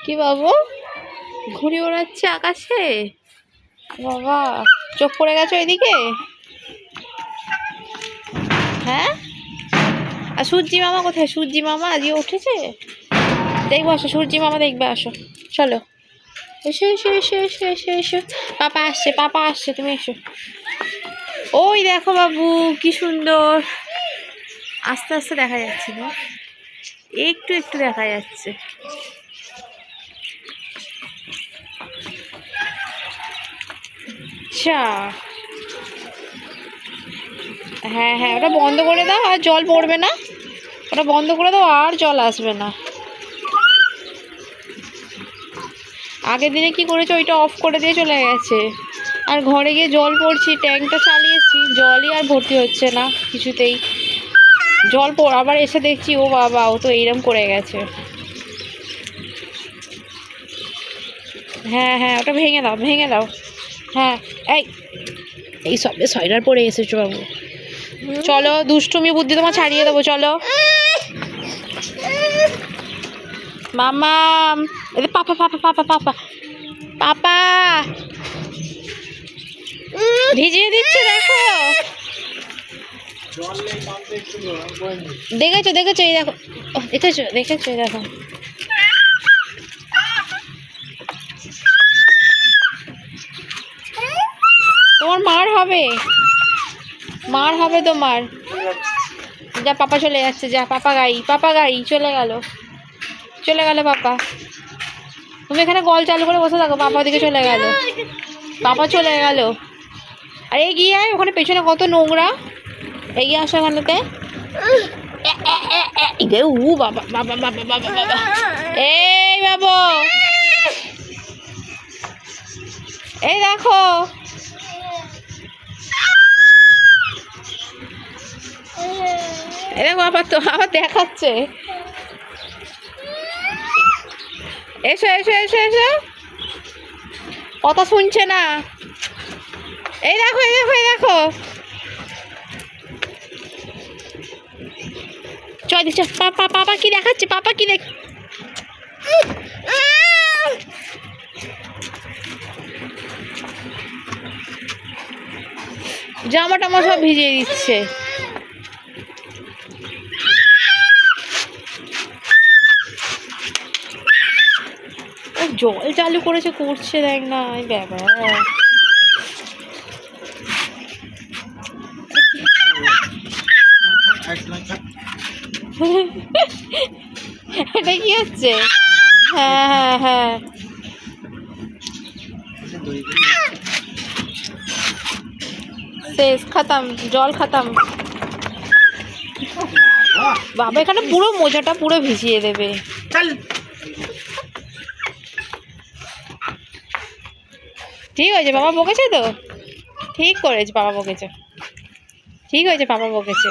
কি বাবু ঘুড়ি ওড়াচ্ছে আকাশে? বাবা চোখ পড়ে গেছে ওইদিকে? হ্যাঁ, আর সূর্যি মামা কোথায়? সূর্যি মামা আজকে উঠেছে? দেখবো, আসো সূর্যি মামা দেখবে, আসো চলো। এসো এসো এসো এসো এসো এসো, পাপা আসছে, পাপা আসছে, তুমি এসো। ওই দেখো বাবু কি সুন্দর, আস্তে আস্তে দেখা যাচ্ছে না, একটু একটু দেখা যাচ্ছে। আচ্ছা, হ্যাঁ হ্যাঁ, ওটা বন্ধ করে দাও, আর জল পড়বে না। ওটা বন্ধ করে দাও, আর জল আসবে না। আগের দিনে কি করেছে, ওইটা অফ করে দিয়ে চলে গেছে। আর ঘরে গিয়ে জল পড়ছি, ট্যাঙ্কটা চালিয়েছি, জলই আর ভর্তি হচ্ছে না কিছুতেই। জল আবার এসে দেখছি, ও বাবা, ও তো এইরকম করে গেছে। হ্যাঁ হ্যাঁ, ওটা ভেঙে দাও, ভেঙে দাও। হ্যাঁ, এই সবে সোয়েটার পরে এসেছো বাবু। চলো, দুষ্টুমি বুদ্ধি তোমার ছাড়িয়ে দেবো, চলো। মামা, পাপা পাপা পাপা পাপা পাপা ভিজিয়ে দিচ্ছে, দেখো। দেখেছো দেখেছো, এই দেখো, দেখেছো দেখেছো, এই দেখো। তোমার মার হবে, মার হবে তোমার। যা, পাপা চলে যাচ্ছে, যা, পাপা গাড়ি চলে গেল, চলে গেল পাপা। তুমি এখানে কল চালু করে বসে থাকো, পাপা ওদিকে চলে গেল, পাপা চলে গেল। আর এগিয়ে আয়, ওখানে পেছনে কত নোংরা, এগিয়ে আসো এখানেতে। উ বাবা বাবা বাবা বাবা বাবা, এই বাবু, এই দেখো, এই দেখো, আবার তো আবার দেখাচ্ছে। এসো এসো এসো এসো, কথা শুনছে না। এই দেখো এই দেখো এই দেখো, চল দিচ্ছ। পাপা পাপা কি দেখাচ্ছে, পাপা কি দেখ, জামা টামা সব ভিজিয়ে দিচ্ছে। ও জল চালু করেছে, করছে দেখ না, এই বাবা। এটা কি হচ্ছে? হ্যাঁ হ্যাঁ হ্যাঁ, শেষ, খতম, জল খতম। বাবা এখানে পুরো মোজাটা পুরো ভিজিয়ে দেবে। ঠিক হয়েছে, বাবা বকেছে তো, ঠিক করেছে, বাবা বকেছে, ঠিক হয়েছে, বাবা বকেছে।